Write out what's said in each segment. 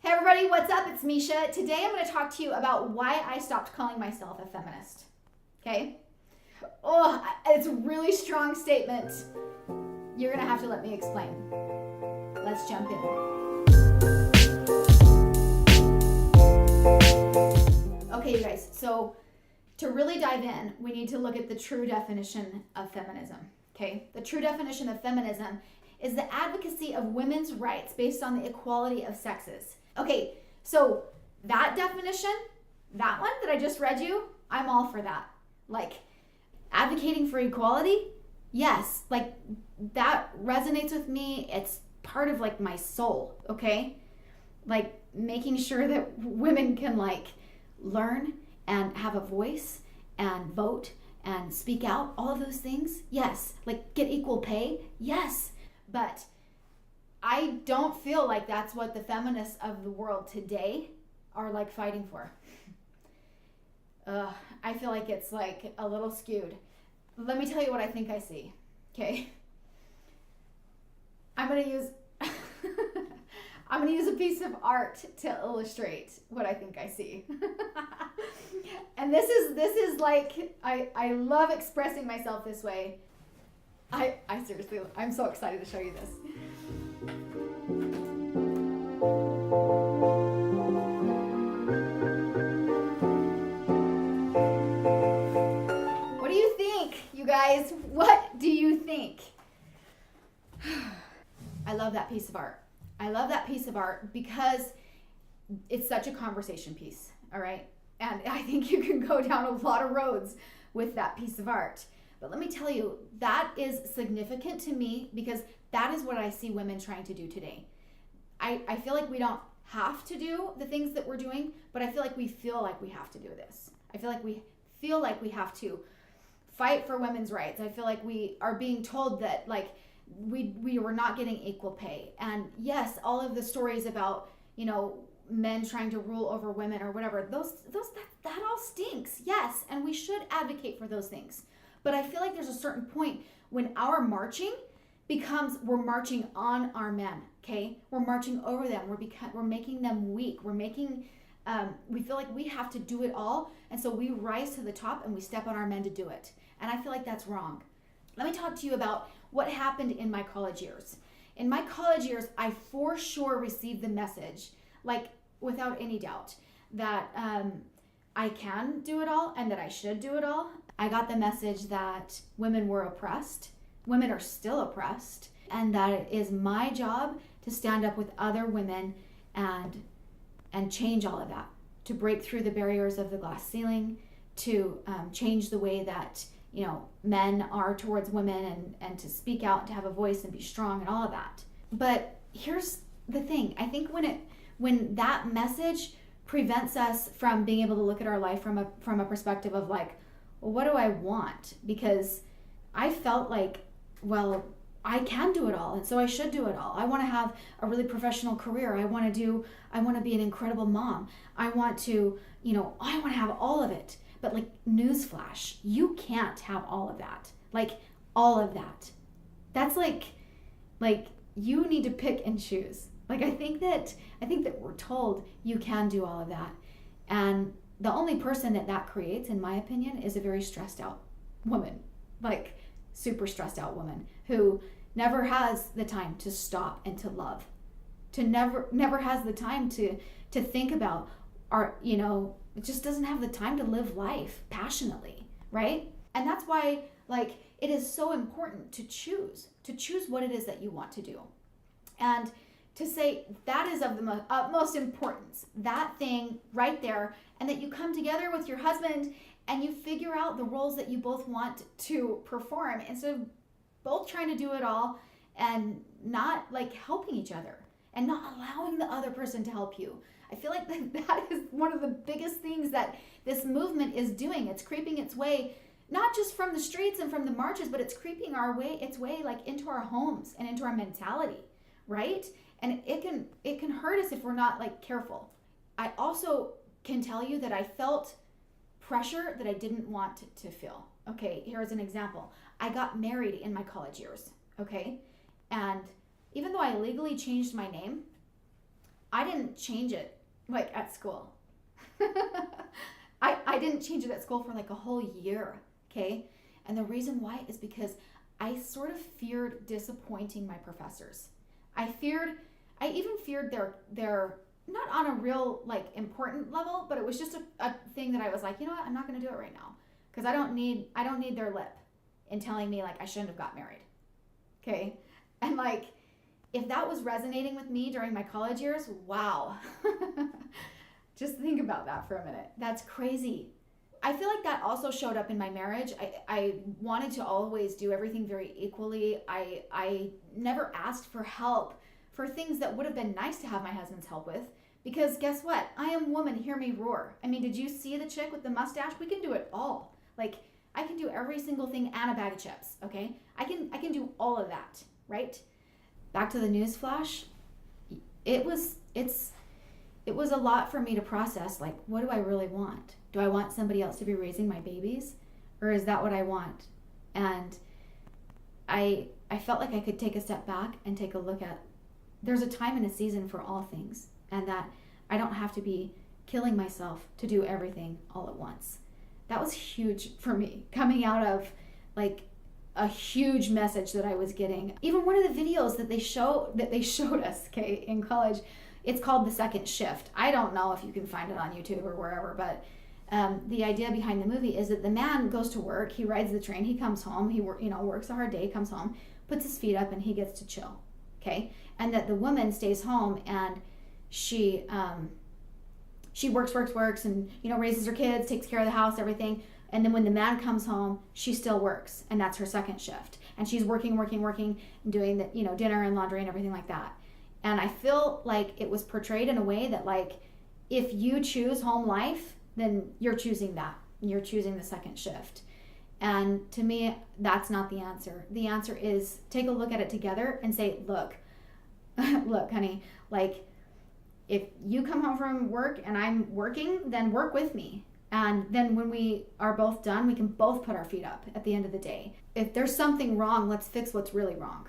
Hey everybody, what's up? It's Misha. Today I'm going to talk to you about why I stopped calling myself a feminist. Okay? Oh, it's a really strong statement. You're going to have to let me explain. Let's jump in. Okay, you guys, so to really dive in, we need to look at the true definition of feminism. Okay? The true definition of feminism is the advocacy of women's rights based on the equality of sexes. Okay, so that definition, that one that I just read you, I'm all for that. Like, advocating for equality, yes, like that resonates with me. It's part of like my soul, okay? Like making sure that women can like learn and have a voice and vote and speak out, all of those things, yes. Like get equal pay, yes. But I don't feel like that's what the feminists of the world today are like fighting for. I feel like it's like a little skewed. Let me tell you what I think I see, okay? I'm gonna use a piece of art to illustrate what I think I see. And this is like, I love expressing myself this way. I seriously, I'm so excited to show you this. What do you think, you guys? What do you think? I love that piece of art. I love that piece of art because it's such a conversation piece, all right? And I think you can go down a lot of roads with that piece of art. But let me tell you, that is significant to me because that is what I see women trying to do today. I feel like we don't have to do the things that we're doing, but I feel like we feel like we have to do this. I feel like we feel like we have to fight for women's rights. I feel like we are being told that like we were not getting equal pay. And yes, all of the stories about, you know, men trying to rule over women or whatever, that all stinks. Yes, and we should advocate for those things. But I feel like there's a certain point when our marching becomes, we're marching on our men, okay? We're marching over them. We're making them weak. We feel like we have to do it all. And so we rise to the top and we step on our men to do it. And I feel like that's wrong. Let me talk to you about what happened in my college years. In my college years, I for sure received the message, like without any doubt, that I can do it all and that I should do it all. I got the message that women were oppressed, women are still oppressed, and that it is my job to stand up with other women and change all of that, to break through the barriers of the glass ceiling, to change the way that, you know, men are towards women and to speak out, to have a voice and be strong and all of that. But here's the thing. I think when that message prevents us from being able to look at our life from a perspective of like, well, what do I want? Because I felt like, well, I can do it all, and so I should do it all. I want to have a really professional career. I want to be an incredible mom. I want to have all of it. But like, newsflash, you can't have all of that. Like, all of that. That's like you need to pick and choose. Like, I think that we're told you can do all of that. And the only person that creates, in my opinion, is a very stressed out woman. Like, super stressed out woman who never has the time to stop and to love. To never has the time to think about it just doesn't have the time to live life passionately, right? And that's why, like, it is so important to choose what it is that you want to do. And to say that is of the utmost importance, that thing right there, and that you come together with your husband and you figure out the roles that you both want to perform instead of both trying to do it all and not like helping each other and not allowing the other person to help you. I feel like that is one of the biggest things that this movement is doing. It's creeping its way, not just from the streets and from the marches, but it's creeping its way like into our homes and into our mentality, right? And it can hurt us if we're not like careful. I also can tell you that I felt pressure that I didn't want to feel. Okay, here's an example. I got married in my college years, okay? And even though I legally changed my name, I didn't change it like at school. I didn't change it at school for like a whole year, okay? And the reason why is because I sort of feared disappointing my professors. I even feared their not on a real like important level, but it was just a thing that I was like, you know what, I'm not going to do it right now because I don't need their lip in telling me like I shouldn't have got married. Okay? And like if that was resonating with me during my college years, wow. Just think about that for a minute. That's crazy. I feel like that also showed up in my marriage. I wanted to always do everything very equally. I never asked for help for things that would have been nice to have my husband's help with. Because guess what? I am woman, hear me roar. I mean, did you see the chick with the mustache? We can do it all. Like, I can do every single thing and a bag of chips, okay? I can do all of that, right? Back to the news flash. It was a lot for me to process. Like, what do I really want? Do I want somebody else to be raising my babies? Or is that what I want? And I felt like I could take a step back and take a look at, there's a time and a season for all things. And that I don't have to be killing myself to do everything all at once. That was huge for me, coming out of like a huge message that I was getting. Even one of the videos that they showed us, okay, in college, it's called The Second Shift. I don't know if you can find it on YouTube or wherever, but the idea behind the movie is that the man goes to work, he rides the train, he comes home, he works a hard day, comes home, puts his feet up, and he gets to chill, okay? And that the woman stays home and she works and raises her kids, takes care of the house, everything. And then when the man comes home, she still works, and that's her second shift. And she's working, and doing the dinner and laundry and everything like that. And I feel like it was portrayed in a way that like if you choose home life, then you're choosing that. You're choosing the second shift. And to me, that's not the answer. The answer is take a look at it together and say, look, honey, like if you come home from work and I'm working, then work with me. And then when we are both done, we can both put our feet up at the end of the day. If there's something wrong, let's fix what's really wrong.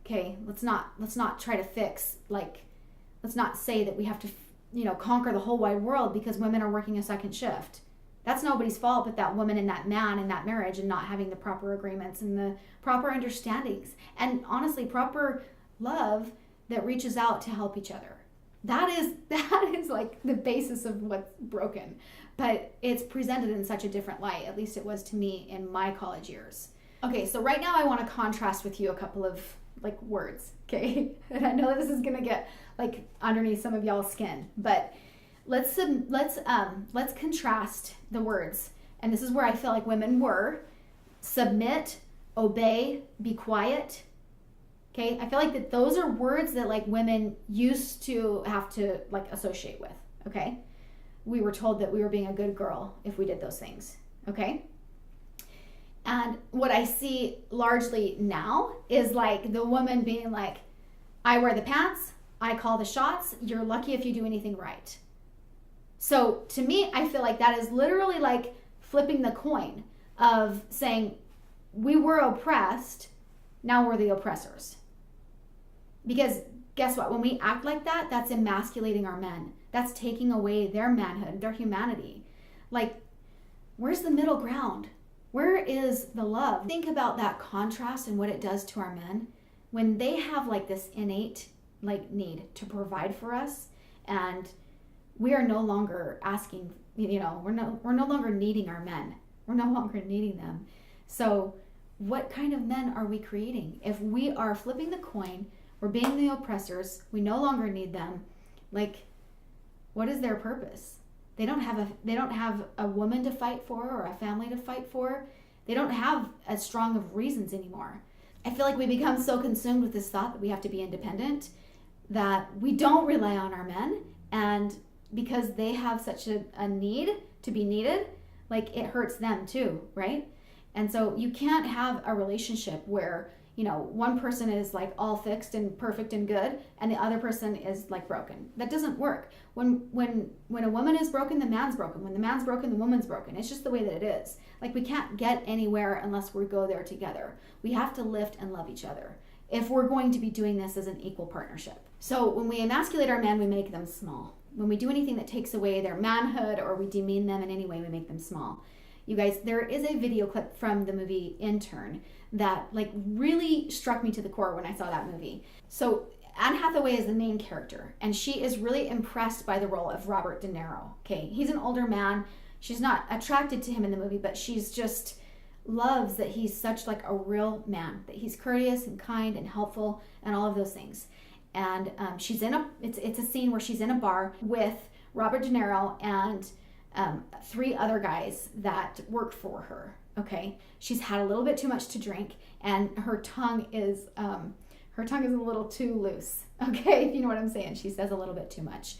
Okay, let's not try to fix, like, let's not say that we have to, conquer the whole wide world because women are working a second shift. That's nobody's fault but that woman and that man in that marriage and not having the proper agreements and the proper understandings. And honestly, proper love that reaches out to help each other. That is like the basis of what's broken. But it's presented in such a different light. At least it was to me in my college years. Okay, so right now I want to contrast with you a couple of like words, okay? And I know this is gonna get like underneath some of y'all's skin, but let's contrast the words. And this is where I feel like women were: submit, obey, be quiet. Okay, I feel like that those are words that like women used to have to like associate with. Okay, we were told that we were being a good girl if we did those things. Okay. And what I see largely now is like the woman being like, I wear the pants, I call the shots, you're lucky if you do anything right. So to me, I feel like that is literally like flipping the coin of saying, we were oppressed, now we're the oppressors. Because guess what? When we act like that, that's emasculating our men. That's taking away their manhood, their humanity. Like, where's the middle ground? Where is the love? Think about that contrast and what it does to our men when they have like this innate like need to provide for us, and we are no longer asking, we're no longer needing our men. We're no longer needing them. So what kind of men are we creating? If we are flipping the coin, we're being the oppressors, we no longer need them, like, what is their purpose? They don't have a woman to fight for or a family to fight for. They don't have as strong of reasons anymore. I feel like we become so consumed with this thought that we have to be independent that we don't rely on our men. And because they have such a need to be needed, like it hurts them too, right? And so you can't have a relationship where, one person is like all fixed and perfect and good and the other person is like broken. That doesn't work. When a woman is broken, the man's broken. When the man's broken, the woman's broken. It's just the way that it is. Like we can't get anywhere unless we go there together. We have to lift and love each other if we're going to be doing this as an equal partnership. So when we emasculate our men, we make them small. When we do anything that takes away their manhood or we demean them in any way, we make them small. You guys, there is a video clip from the movie Intern that like really struck me to the core when I saw that movie. So Anne Hathaway is the main character, and she is really impressed by the role of Robert De Niro. Okay, he's an older man. She's not attracted to him in the movie, but she's just loves that he's such like a real man, that he's courteous and kind and helpful and all of those things. And she's in it's a scene where she's in a bar with Robert De Niro and 3 other guys that work for her. Okay, she's had a little bit too much to drink, and her tongue is a little too loose. Okay, if you know what I'm saying, she says a little bit too much.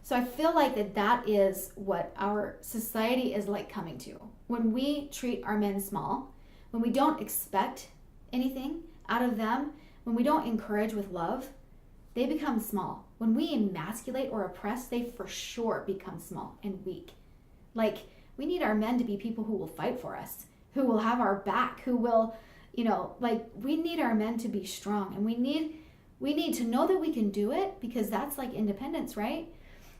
So I feel like that is what our society is like coming to. When we treat our men small, when we don't expect anything out of them, when we don't encourage with love, they become small. When we emasculate or oppress, they for sure become small and weak. Like, we need our men to be people who will fight for us, who will have our back, who will, like, we need our men to be strong. And we need to know that we can do it, because that's like independence, right?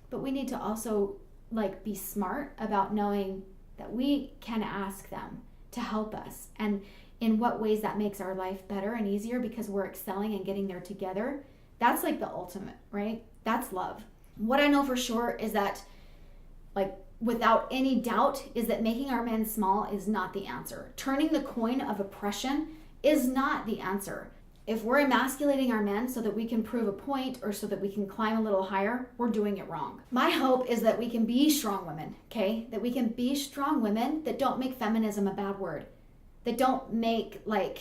But we need to also like be smart about knowing that we can ask them to help us, and in what ways that makes our life better and easier because we're excelling and getting there together. That's like the ultimate, right? That's love. What I know for sure is that, like, without any doubt, is that making our men small is not the answer. Turning the coin of oppression is not the answer. If we're emasculating our men so that we can prove a point or so that we can climb a little higher, we're doing it wrong. My hope is that we can be strong women, okay? That we can be strong women that don't make feminism a bad word, that don't make like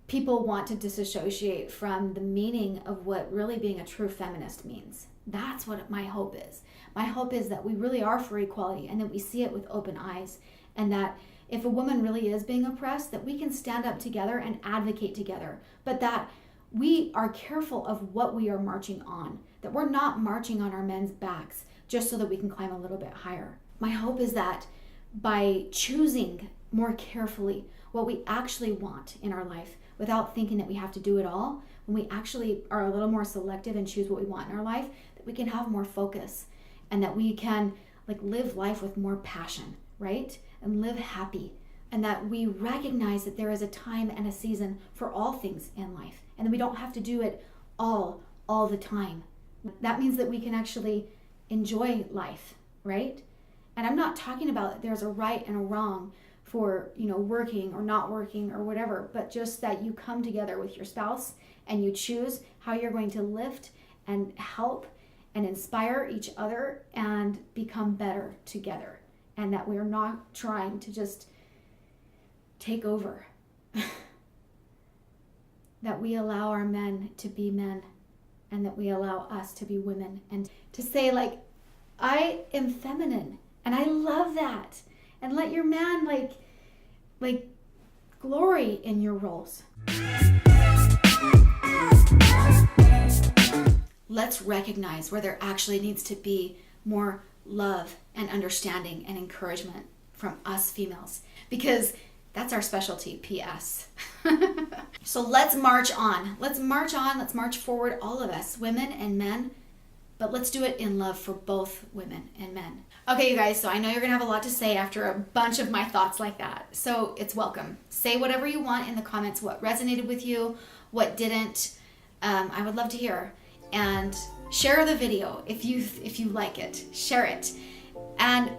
people want to disassociate from the meaning of what really being a true feminist means. That's what my hope is. My hope is that we really are for equality, and that we see it with open eyes, and that if a woman really is being oppressed, that we can stand up together and advocate together, but that we are careful of what we are marching on, that we're not marching on our men's backs just so that we can climb a little bit higher. My hope is that by choosing more carefully what we actually want in our life, without thinking that we have to do it all, when we actually are a little more selective and choose what we want in our life, that we can have more focus, and that we can like live life with more passion, right? And live happy, and that we recognize that there is a time and a season for all things in life, and that we don't have to do it all the time. That means that we can actually enjoy life, right? And I'm not talking about that there's a right and a wrong for, working or not working or whatever, but just that you come together with your spouse and you choose how you're going to lift and help and inspire each other and become better together. And that we're not trying to just take over. That we allow our men to be men, and that we allow us to be women, and to say like, I am feminine and I love that. And let your man like glory in your roles. Let's recognize where there actually needs to be more love and understanding and encouragement from us females, because that's our specialty, PS. So let's march on. Let's march forward, all of us, women and men, but let's do it in love for both women and men. Okay, you guys, so I know you're gonna have a lot to say after a bunch of my thoughts like that. So it's welcome. Say whatever you want in the comments, what resonated with you, what didn't. I would love to hear. And share the video if you like it. Share it. And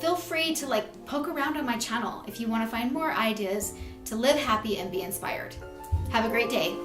feel free to poke around on my channel if you want to find more ideas to live happy and be inspired. Have a great day.